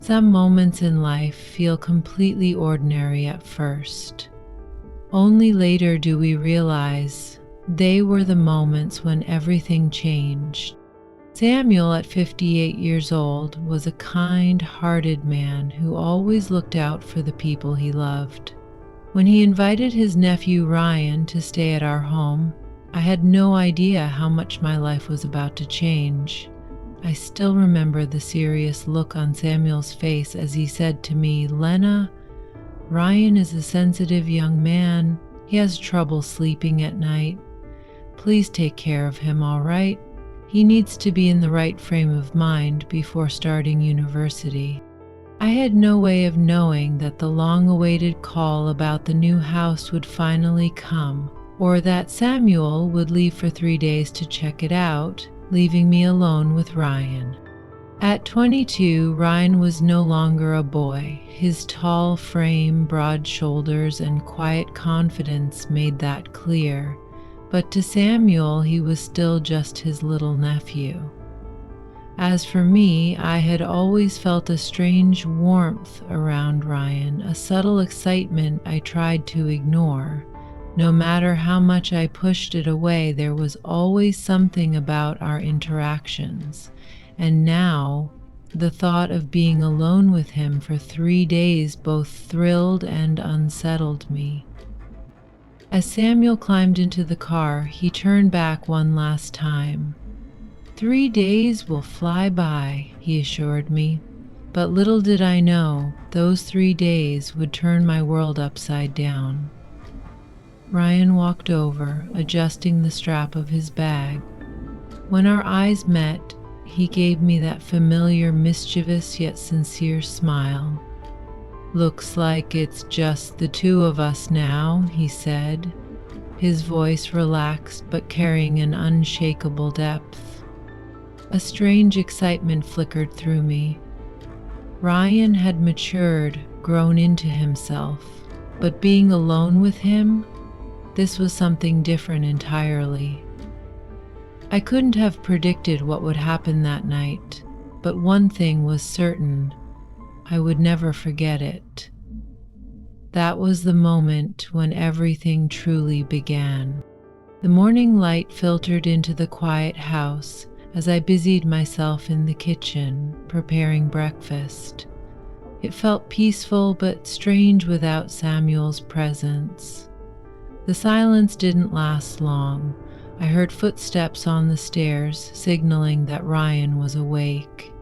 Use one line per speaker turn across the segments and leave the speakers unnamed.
Some moments in life feel completely ordinary at first. Only later do we realize they were the moments when everything changed. Samuel, at 58 years old, was a kind-hearted man who always looked out for the people he loved. When he invited his nephew Ryan to stay at our home, I had no idea how much my life was about to change. I still remember the serious look on Samuel's face as he said to me, "Lena, Ryan is a sensitive young man. He has trouble sleeping at night. Please take care of him, all right? He needs to be in the right frame of mind before starting university." I had no way of knowing that the long-awaited call about the new house would finally come, or that Samuel would leave for 3 days to check it out, leaving me alone with Ryan. At 22, Ryan was no longer a boy. His tall frame, broad shoulders, and quiet confidence made that clear. But to Samuel, he was still just his little nephew. As for me, I had always felt a strange warmth around Ryan, a subtle excitement I tried to ignore. No matter how much I pushed it away, there was always something about our interactions. And now, the thought of being alone with him for 3 days both thrilled and unsettled me. As Samuel climbed into the car, he turned back one last time. 3 days will fly by, he assured me. But little did I know, those 3 days would turn my world upside down. Ryan walked over, adjusting the strap of his bag. When our eyes met, he gave me that familiar, mischievous yet sincere smile. "Looks like it's just the two of us now," he said, his voice relaxed but carrying an unshakable depth. A strange excitement flickered through me. Ryan had matured, grown into himself, but being alone with him, this was something different entirely. I couldn't have predicted what would happen that night, but one thing was certain: I would never forget it. That was the moment when everything truly began. The morning light filtered into the quiet house as I busied myself in the kitchen, preparing breakfast. It felt peaceful but strange without Samuel's presence. The silence didn't last long. I heard footsteps on the stairs, signaling that Ryan was awake.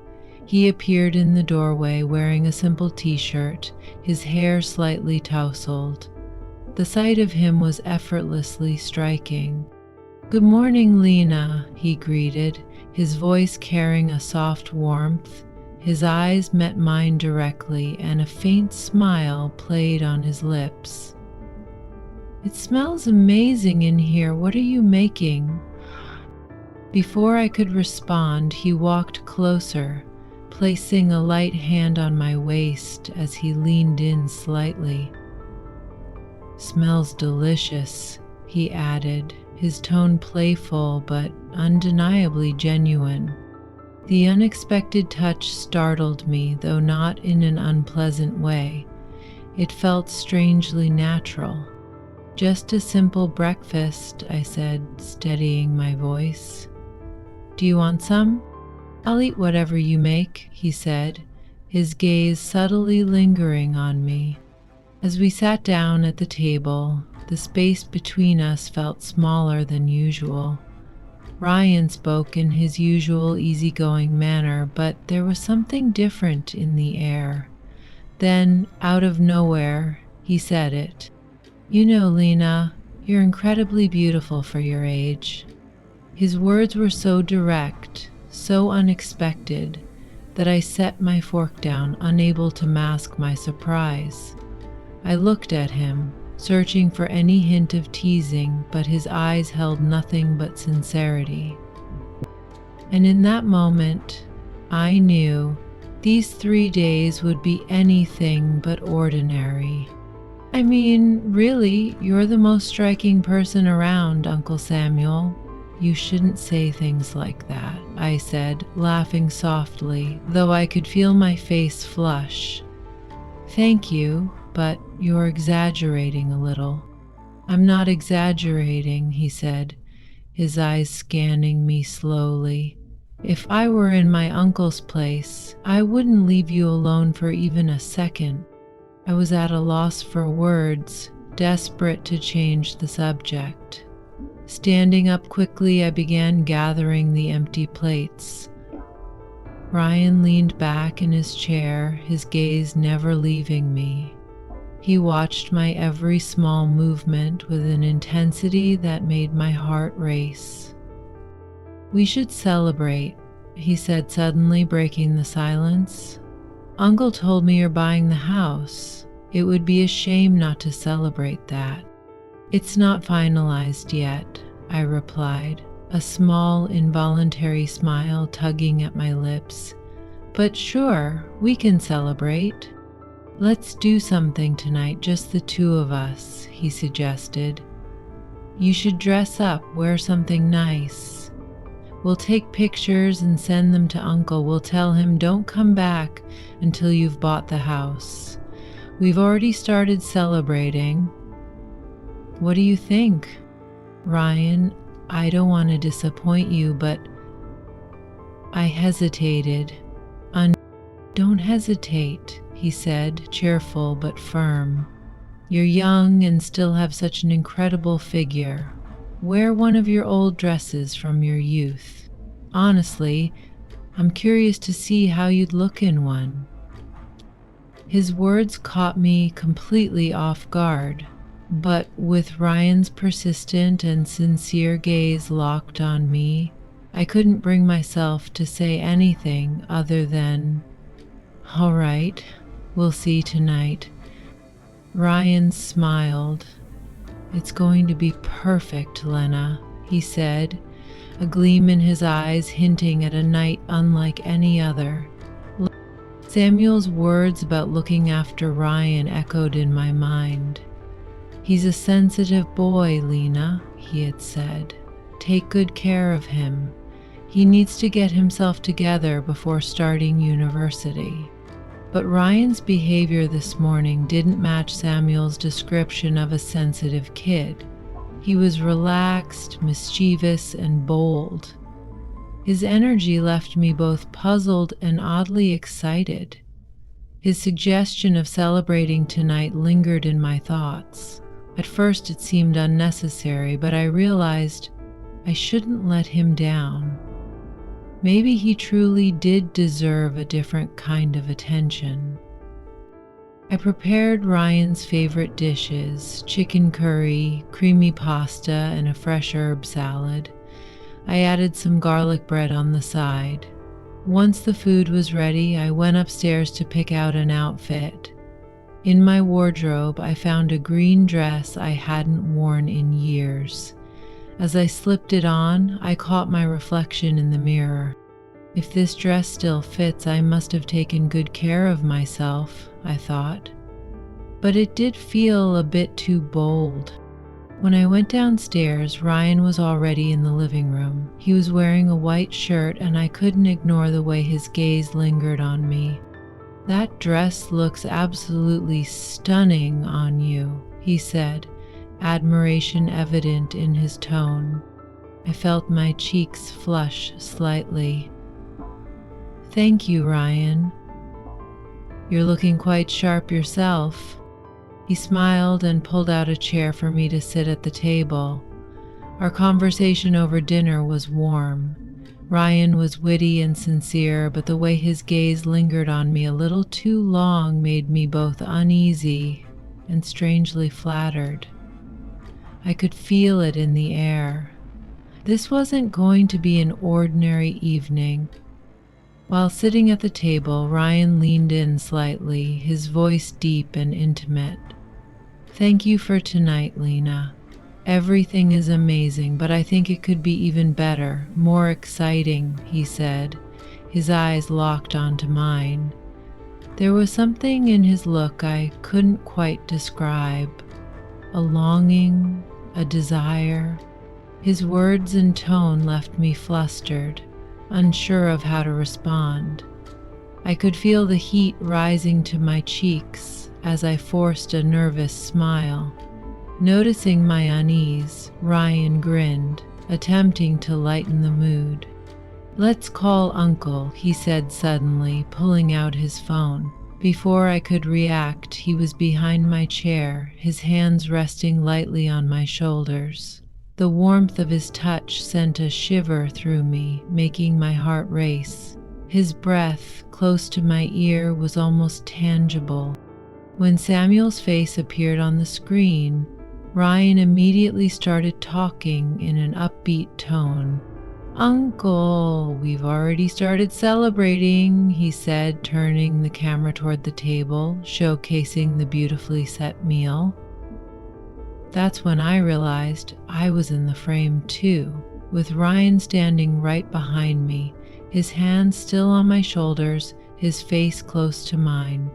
He appeared in the doorway wearing a simple t-shirt, his hair slightly tousled. The sight of him was effortlessly striking. "Good morning, Lena," he greeted, his voice carrying a soft warmth. His eyes met mine directly, and a faint smile played on his lips. "It smells amazing in here. What are you making?" Before I could respond, he walked closer, placing a light hand on my waist as he leaned in slightly. "Smells delicious," he added, his tone playful but undeniably genuine. The unexpected touch startled me, though not in an unpleasant way. It felt strangely natural. "Just a simple breakfast," I said, steadying my voice. "Do you want some?" "I'll eat whatever you make," he said, his gaze subtly lingering on me. As we sat down at the table, the space between us felt smaller than usual. Ryan spoke in his usual easygoing manner, but there was something different in the air. Then, out of nowhere, he said it. "You know, Lena, you're incredibly beautiful for your age." His words were so direct, so unexpected, that I set my fork down, unable to mask my surprise. I looked at him, searching for any hint of teasing, but his eyes held nothing but sincerity. And in that moment, I knew these 3 days would be anything but ordinary. "I mean, really, you're the most striking person around, Uncle Samuel," You shouldn't say things like that, I said, laughing softly, though I could feel my face flush. Thank you, but you're exaggerating a little. I'm not exaggerating, he said, his eyes scanning me slowly. If I were in my uncle's place, I wouldn't leave you alone for even a second. I was at a loss for words, desperate to change the subject. Standing up quickly, I began gathering the empty plates. Ryan leaned back in his chair, his gaze never leaving me. He watched my every small movement with an intensity that made my heart race. We should celebrate, he said, suddenly breaking the silence. Uncle told me you're buying the house. It would be a shame not to celebrate that. It's not finalized yet, I replied, a small, involuntary smile tugging at my lips. But sure, we can celebrate. Let's do something tonight, just the two of us, he suggested. You should dress up, wear something nice. We'll take pictures and send them to Uncle. We'll tell him don't come back until you've bought the house. We've already started celebrating. What do you think? Ryan, I don't want to disappoint you, but I hesitated. Don't hesitate, he said, cheerful but firm. You're young and still have such an incredible figure. Wear one of your old dresses from your youth. Honestly, I'm curious to see how you'd look in one. His words caught me completely off guard, but with Ryan's persistent and sincere gaze locked on me, I couldn't bring myself to say anything other than, "All right, we'll see tonight." Ryan smiled. "It's going to be perfect, Lena," he said, a gleam in his eyes hinting at a night unlike any other. Samuel's words about looking after Ryan echoed in my mind. "He's a sensitive boy, Lena," he had said. "Take good care of him. He needs to get himself together before starting university." But Ryan's behavior this morning didn't match Samuel's description of a sensitive kid. He was relaxed, mischievous, and bold. His energy left me both puzzled and oddly excited. His suggestion of celebrating tonight lingered in my thoughts. At first it seemed unnecessary, but I realized I shouldn't let him down. Maybe he truly did deserve a different kind of attention. I prepared Ryan's favorite dishes, chicken curry, creamy pasta, and a fresh herb salad. I added some garlic bread on the side. Once the food was ready, I went upstairs to pick out an outfit. In my wardrobe, I found a green dress I hadn't worn in years. As I slipped it on, I caught my reflection in the mirror. If this dress still fits, I must have taken good care of myself, I thought. But it did feel a bit too bold. When I went downstairs, Ryan was already in the living room. He was wearing a white shirt, and I couldn't ignore the way his gaze lingered on me. "That dress looks absolutely stunning on you," he said, admiration evident in his tone. I felt my cheeks flush slightly. "Thank you, Ryan. You're looking quite sharp yourself." He smiled and pulled out a chair for me to sit at the table. Our conversation over dinner was warm. Ryan was witty and sincere, but the way his gaze lingered on me a little too long made me both uneasy and strangely flattered. I could feel it in the air. This wasn't going to be an ordinary evening. While sitting at the table, Ryan leaned in slightly, his voice deep and intimate. "Thank you for tonight, Lena. Everything is amazing, but I think it could be even better, more exciting," he said, his eyes locked onto mine. There was something in his look I couldn't quite describe. A longing, a desire, His words and tone left me flustered, unsure of how to respond. I could feel the heat rising to my cheeks as I forced a nervous smile. Noticing my unease, Ryan grinned, attempting to lighten the mood. "Let's call Uncle," he said suddenly, pulling out his phone. Before I could react, he was behind my chair, his hands resting lightly on my shoulders. The warmth of his touch sent a shiver through me, making my heart race. His breath, close to my ear, was almost tangible. When Samuel's face appeared on the screen, Ryan immediately started talking in an upbeat tone. "Uncle, we've already started celebrating," he said, turning the camera toward the table, showcasing the beautifully set meal. That's when I realized I was in the frame too, with Ryan standing right behind me, his hands still on my shoulders, his face close to mine.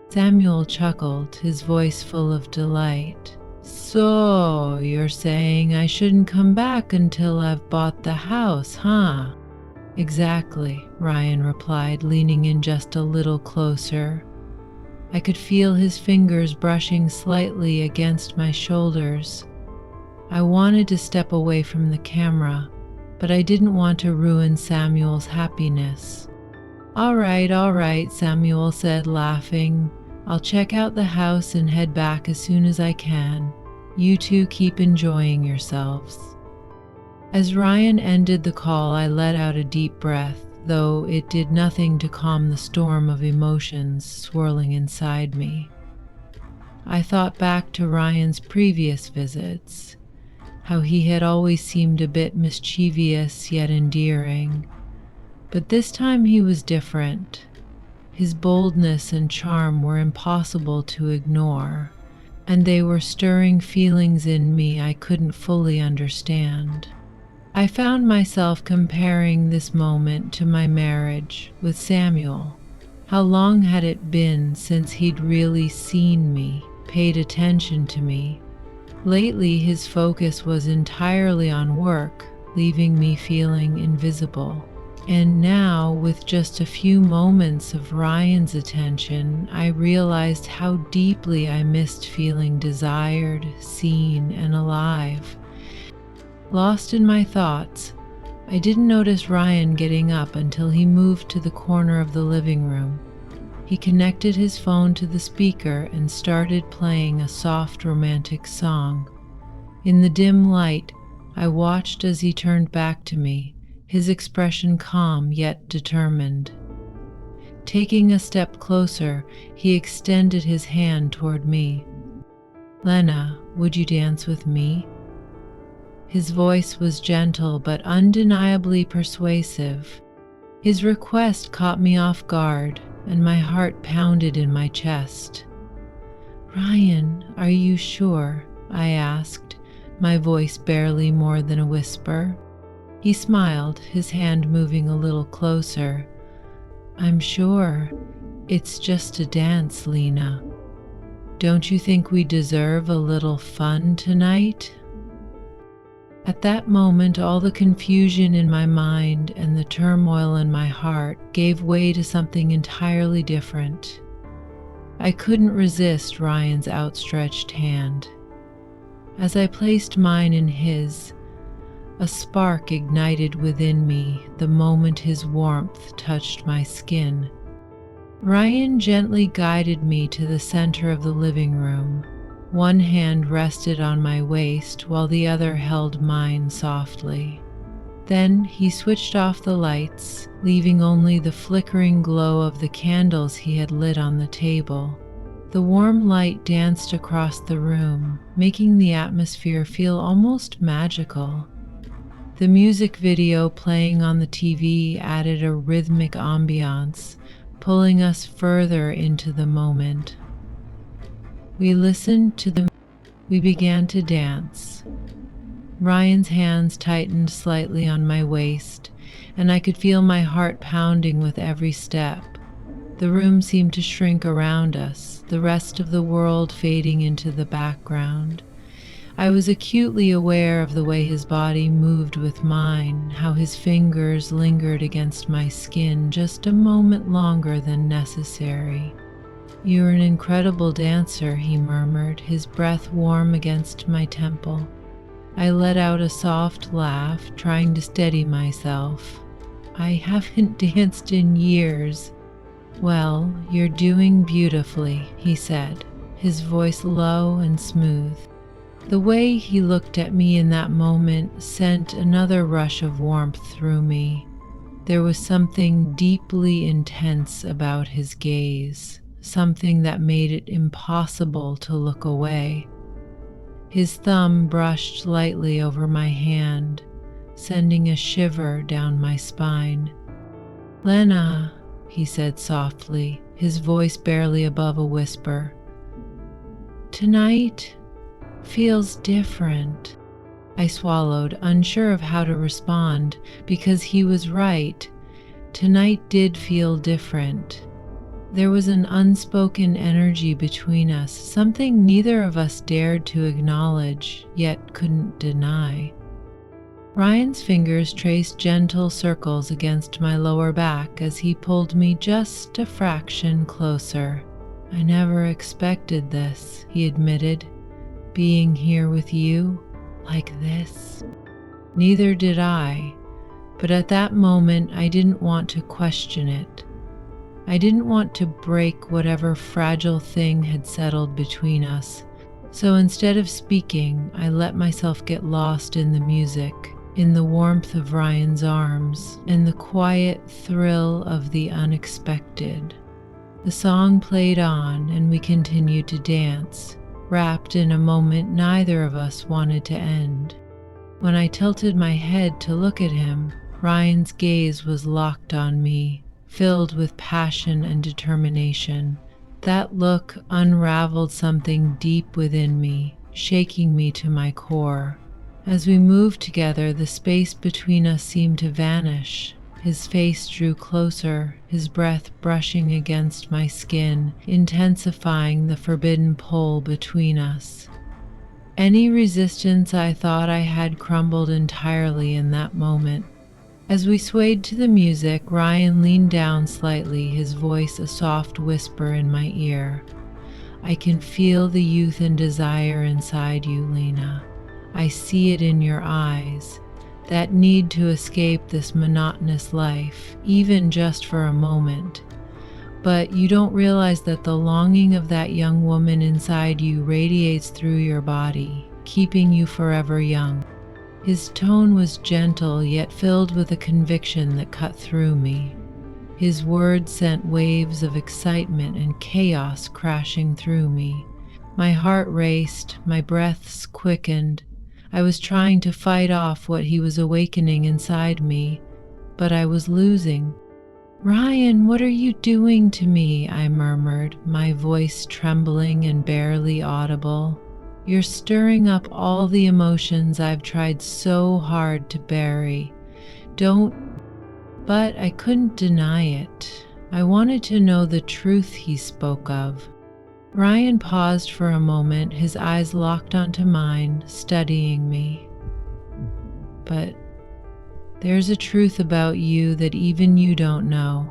Samuel chuckled, his voice full of delight. "So, you're saying I shouldn't come back until I've bought the house, huh?" "Exactly," Ryan replied, leaning in just a little closer. I could feel his fingers brushing slightly against my shoulders. I wanted to step away from the camera, but I didn't want to ruin Samuel's happiness. All right, Samuel said, laughing. "I'll check out the house and head back as soon as I can. You two keep enjoying yourselves." As Ryan ended the call, I let out a deep breath, though it did nothing to calm the storm of emotions swirling inside me. I thought back to Ryan's previous visits, how he had always seemed a bit mischievous yet endearing. But this time he was different. His boldness and charm were impossible to ignore, and they were stirring feelings in me I couldn't fully understand. I found myself comparing this moment to my marriage with Samuel. How long had it been since he'd really seen me, paid attention to me? Lately, his focus was entirely on work, leaving me feeling invisible. And now, with just a few moments of Ryan's attention, I realized how deeply I missed feeling desired, seen, and alive. Lost in my thoughts, I didn't notice Ryan getting up until he moved to the corner of the living room. He connected his phone to the speaker and started playing a soft romantic song. In the dim light, I watched as he turned back to me, his expression calm yet determined. Taking a step closer, he extended his hand toward me. "Lena, would you dance with me?" His voice was gentle but undeniably persuasive. His request caught me off guard, and my heart pounded in my chest. "Ryan, are you sure?" I asked, my voice barely more than a whisper. He smiled, his hand moving a little closer. "I'm sure. It's just a dance, Lena. Don't you think we deserve a little fun tonight?" At that moment, all the confusion in my mind and the turmoil in my heart gave way to something entirely different. I couldn't resist Ryan's outstretched hand. As I placed mine in his, a spark ignited within me the moment his warmth touched my skin. Ryan gently guided me to the center of the living room. One hand rested on my waist while the other held mine softly. Then he switched off the lights, leaving only the flickering glow of the candles he had lit on the table. The warm light danced across the room, making the atmosphere feel almost magical. The music video playing on the TV added a rhythmic ambiance, pulling us further into the moment. We began to dance. Ryan's hands tightened slightly on my waist, and I could feel my heart pounding with every step. The room seemed to shrink around us, the rest of the world fading into the background. I was acutely aware of the way his body moved with mine, how his fingers lingered against my skin just a moment longer than necessary. "You're an incredible dancer," he murmured, his breath warm against my temple. I let out a soft laugh, trying to steady myself. "I haven't danced in years." "Well, you're doing beautifully," he said, his voice low and smooth. The way he looked at me in that moment sent another rush of warmth through me. There was something deeply intense about his gaze, something that made it impossible to look away. His thumb brushed lightly over my hand, sending a shiver down my spine. "Lena," he said softly, his voice barely above a whisper, "tonight feels different." I swallowed, unsure of how to respond, because he was right. Tonight did feel different. There was an unspoken energy between us, something neither of us dared to acknowledge, yet couldn't deny. Ryan's fingers traced gentle circles against my lower back as he pulled me just a fraction closer. "I never expected this," he admitted. "Being here with you, like this." Neither did I, but at that moment I didn't want to question it. I didn't want to break whatever fragile thing had settled between us, so instead of speaking, I let myself get lost in the music, in the warmth of Ryan's arms, and the quiet thrill of the unexpected. The song played on, and we continued to dance, wrapped in a moment neither of us wanted to end. When I tilted my head to look at him, Ryan's gaze was locked on me, filled with passion and determination. That look unraveled something deep within me, shaking me to my core. As we moved together, the space between us seemed to vanish. His face drew closer, his breath brushing against my skin, intensifying the forbidden pull between us. Any resistance I thought I had crumbled entirely in that moment. As we swayed to the music, Ryan leaned down slightly, his voice a soft whisper in my ear. "I can feel the youth and desire inside you, Lena. I see it in your eyes. That need to escape this monotonous life, even just for a moment. But you don't realize that the longing of that young woman inside you radiates through your body, keeping you forever young." His tone was gentle, yet filled with a conviction that cut through me. His words sent waves of excitement and chaos crashing through me. My heart raced, my breaths quickened. I was trying to fight off what he was awakening inside me, but I was losing. "Ryan, what are you doing to me?" I murmured, my voice trembling and barely audible. "You're stirring up all the emotions I've tried so hard to bury. Don't..." But I couldn't deny it. I wanted to know the truth he spoke of. Ryan paused for a moment, his eyes locked onto mine, studying me. "But there's a truth about you that even you don't know,"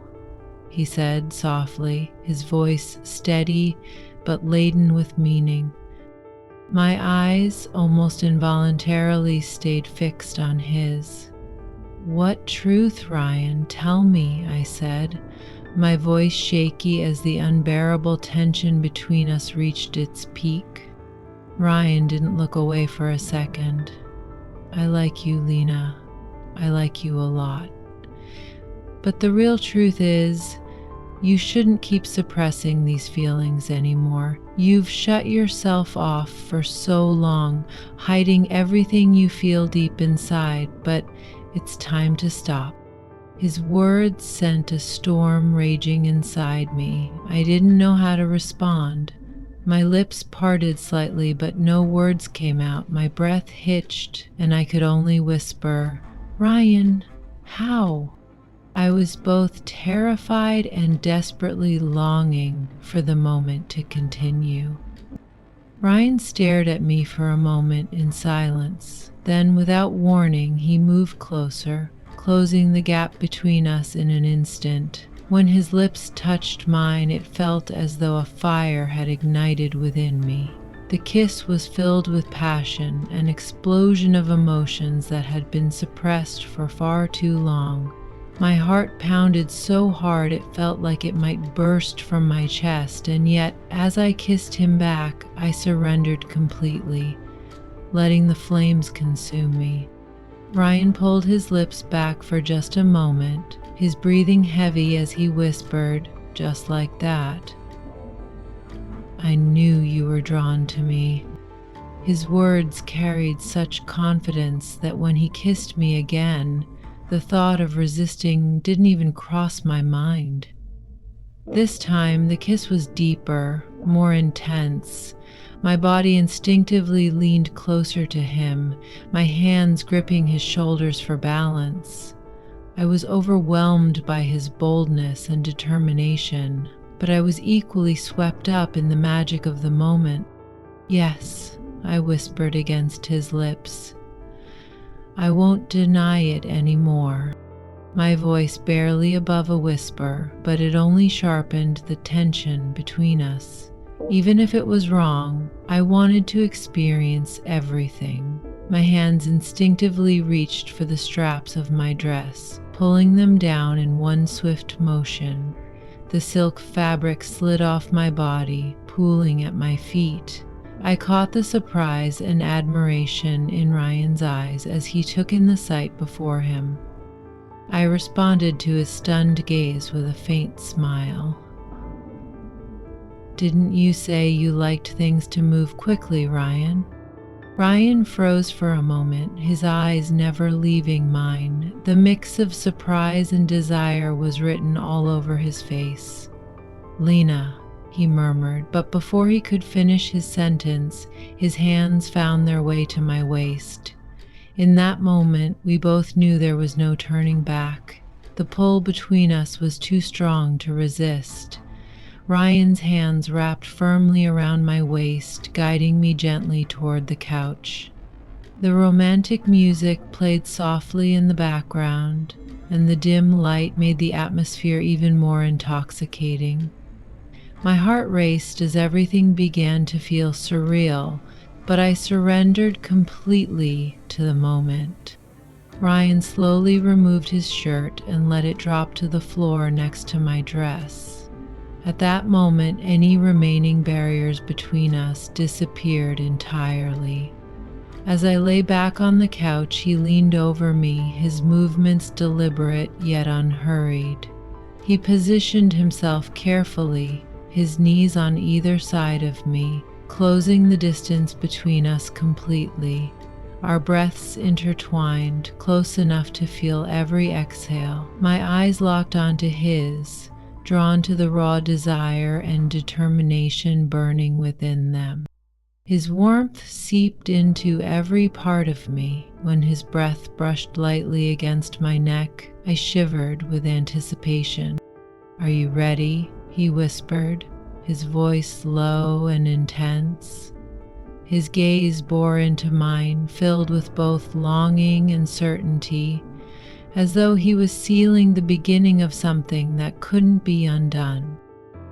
he said softly, his voice steady but laden with meaning. My eyes almost involuntarily stayed fixed on his. "What truth, Ryan? Tell me," I said, my voice shaky as the unbearable tension between us reached its peak. Ryan didn't look away for a second. "I like you, Lena. I like you a lot. But the real truth is, you shouldn't keep suppressing these feelings anymore. You've shut yourself off for so long, hiding everything you feel deep inside, but it's time to stop." His words sent a storm raging inside me. I didn't know how to respond. My lips parted slightly, but no words came out. My breath hitched, and I could only whisper, "Ryan, how?" I was both terrified and desperately longing for the moment to continue. Ryan stared at me for a moment in silence. Then, without warning, he moved closer, closing the gap between us in an instant. When his lips touched mine, it felt as though a fire had ignited within me. The kiss was filled with passion, an explosion of emotions that had been suppressed for far too long. My heart pounded so hard it felt like it might burst from my chest, and yet, as I kissed him back, I surrendered completely, letting the flames consume me. Ryan pulled his lips back for just a moment, his breathing heavy as he whispered, just like that, "I knew you were drawn to me." His words carried such confidence that when he kissed me again, the thought of resisting didn't even cross my mind. This time, the kiss was deeper, more intense. My body instinctively leaned closer to him, my hands gripping his shoulders for balance. I was overwhelmed by his boldness and determination, but I was equally swept up in the magic of the moment. "Yes," I whispered against his lips. "I won't deny it anymore." My voice barely above a whisper, but it only sharpened the tension between us. Even if it was wrong, I wanted to experience everything. My hands instinctively reached for the straps of my dress, pulling them down in one swift motion. The silk fabric slid off my body, pooling at my feet. I caught the surprise and admiration in Ryan's eyes as he took in the sight before him. I responded to his stunned gaze with a faint smile. "Didn't you say you liked things to move quickly, Ryan?" Ryan froze for a moment, his eyes never leaving mine. The mix of surprise and desire was written all over his face. "Lena," he murmured, but before he could finish his sentence, his hands found their way to my waist. In that moment, we both knew there was no turning back. The pull between us was too strong to resist. Ryan's hands wrapped firmly around my waist, guiding me gently toward the couch. The romantic music played softly in the background, and the dim light made the atmosphere even more intoxicating. My heart raced as everything began to feel surreal, but I surrendered completely to the moment. Ryan slowly removed his shirt and let it drop to the floor next to my dress. At that moment, any remaining barriers between us disappeared entirely. As I lay back on the couch, he leaned over me, his movements deliberate yet unhurried. He positioned himself carefully, his knees on either side of me, closing the distance between us completely. Our breaths intertwined, close enough to feel every exhale. My eyes locked onto his, drawn to the raw desire and determination burning within them. His warmth seeped into every part of me. When his breath brushed lightly against my neck, I shivered with anticipation. "Are you ready?" he whispered, his voice low and intense. His gaze bore into mine, filled with both longing and certainty, as though he was sealing the beginning of something that couldn't be undone.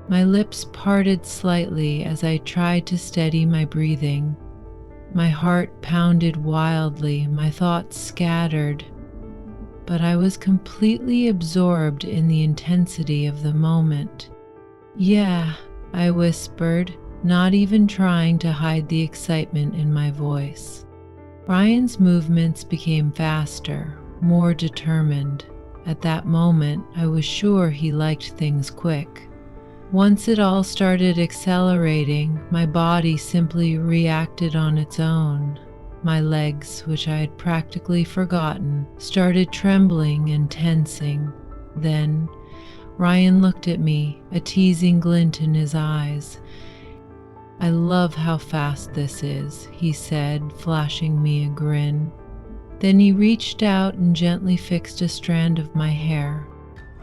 My lips parted slightly as I tried to steady my breathing. My heart pounded wildly, my thoughts scattered, but I was completely absorbed in the intensity of the moment. "Yeah," I whispered, not even trying to hide the excitement in my voice. Ryan's movements became faster, more determined. At that moment, I was sure he liked things quick. Once it all started accelerating, my body simply reacted on its own. My legs, which I had practically forgotten, started trembling and tensing. Then, Ryan looked at me, a teasing glint in his eyes. "I love how fast this is," he said, flashing me a grin. Then he reached out and gently fixed a strand of my hair.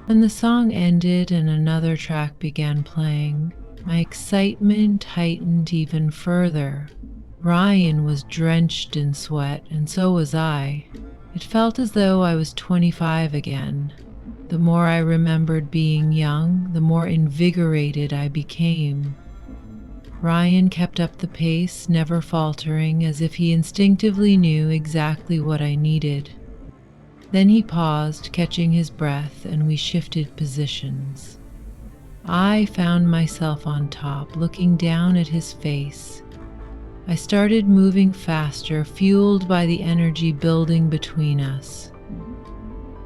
When the song ended and another track began playing, My excitement heightened even further. Ryan was drenched in sweat, and so was I. It felt as though I was 25 again. The more I remembered being young, the more invigorated I became. Ryan kept up the pace, never faltering, as if he instinctively knew exactly what I needed. Then he paused, catching his breath, and we shifted positions. I found myself on top, looking down at his face. I started moving faster, fueled by the energy building between us.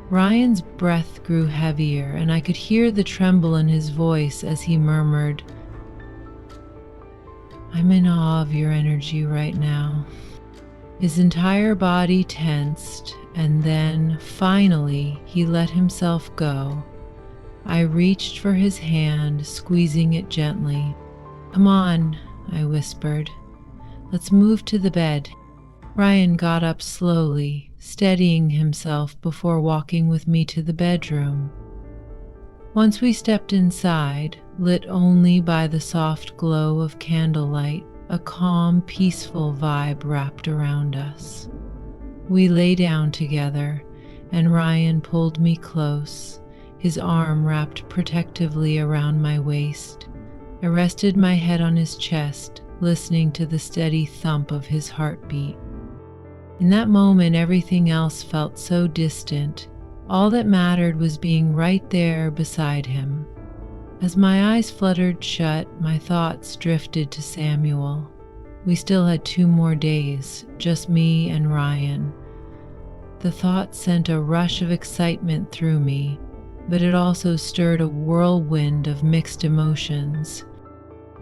Ryan's breath grew heavier, and I could hear the tremble in his voice as he murmured, "I'm in awe of your energy right now." His entire body tensed, and then, finally, he let himself go. I reached for his hand, squeezing it gently. "Come on," I whispered. "Let's move to the bed." Ryan got up slowly, steadying himself before walking with me to the bedroom. Once we stepped inside, lit only by the soft glow of candlelight, a calm, peaceful vibe wrapped around us. We lay down together, and Ryan pulled me close, his arm wrapped protectively around my waist. I rested my head on his chest, listening to the steady thump of his heartbeat. In that moment, everything else felt so distant. All that mattered was being right there beside him. As my eyes fluttered shut, my thoughts drifted to Samuel. We still had 2 more days, just me and Ryan. The thought sent a rush of excitement through me, but it also stirred a whirlwind of mixed emotions.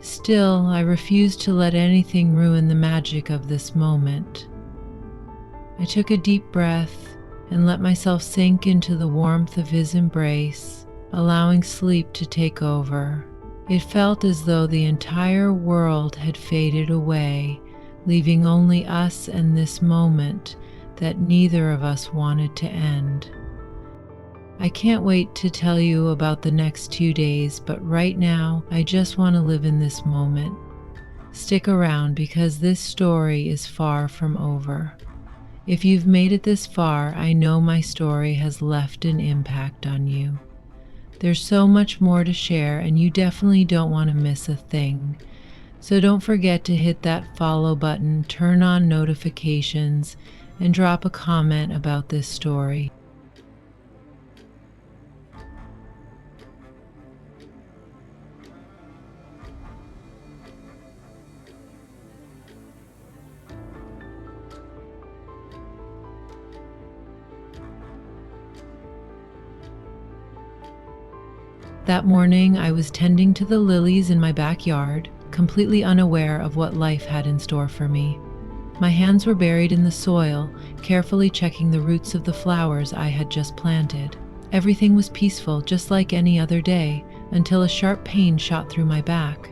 Still, I refused to let anything ruin the magic of this moment. I took a deep breath and let myself sink into the warmth of his embrace, allowing sleep to take over. It felt as though the entire world had faded away, leaving only us and this moment that neither of us wanted to end. I can't wait to tell you about the next 2 days, but right now, I just want to live in this moment. Stick around because this story is far from over. If you've made it this far, I know my story has left an impact on you. There's so much more to share, and you definitely don't want to miss a thing. So don't forget to hit that follow button, turn on notifications, and drop a comment about this story. That morning, I was tending to the lilies in my backyard, completely unaware of what life had in store for me. My hands were buried in the soil, carefully checking the roots of the flowers I had just planted. Everything was peaceful, just like any other day, until a sharp pain shot through my back.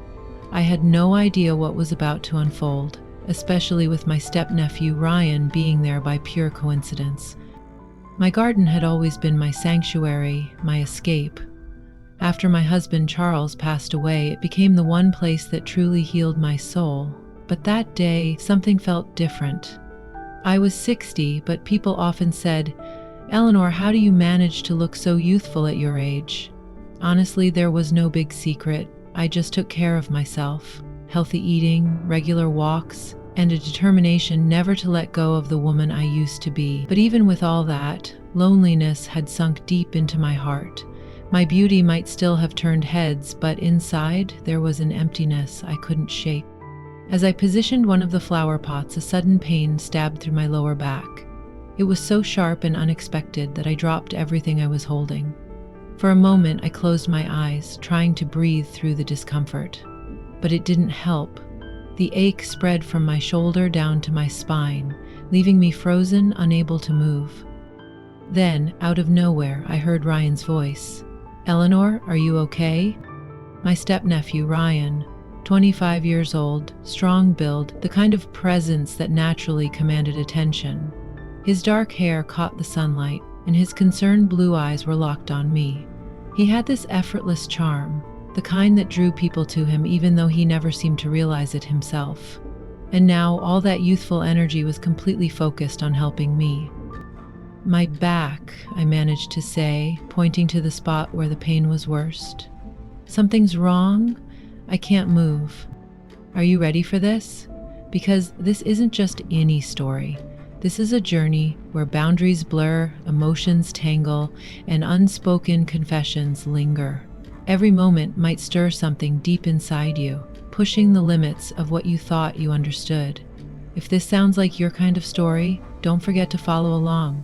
I had no idea what was about to unfold, especially with my step-nephew Ryan being there by pure coincidence. My garden had always been my sanctuary, my escape. After my husband Charles passed away, it became the one place that truly healed my soul. But that day, something felt different. I was 60, but people often said, "Eleanor, how do you manage to look so youthful at your age?" Honestly, there was no big secret. I just took care of myself. Healthy eating, regular walks, and a determination never to let go of the woman I used to be. But even with all that, loneliness had sunk deep into my heart. My beauty might still have turned heads, but inside there was an emptiness I couldn't shake. As I positioned one of the flower pots, a sudden pain stabbed through my lower back. It was so sharp and unexpected that I dropped everything I was holding. For a moment, I closed my eyes, trying to breathe through the discomfort. But it didn't help. The ache spread from my shoulder down to my spine, leaving me frozen, unable to move. Then, out of nowhere, I heard Ryan's voice. "Eleanor, are you okay?" My step-nephew, Ryan, 25 years old, strong build, the kind of presence that naturally commanded attention. His dark hair caught the sunlight, and his concerned blue eyes were locked on me. He had this effortless charm, the kind that drew people to him even though he never seemed to realize it himself. And now all that youthful energy was completely focused on helping me. "My back," I managed to say, pointing to the spot where the pain was worst. "Something's wrong? I can't move. Are you ready for this? Because this isn't just any story. This is a journey where boundaries blur, emotions tangle, and unspoken confessions linger. Every moment might stir something deep inside you, pushing the limits of what you thought you understood. If this sounds like your kind of story, don't forget to follow along.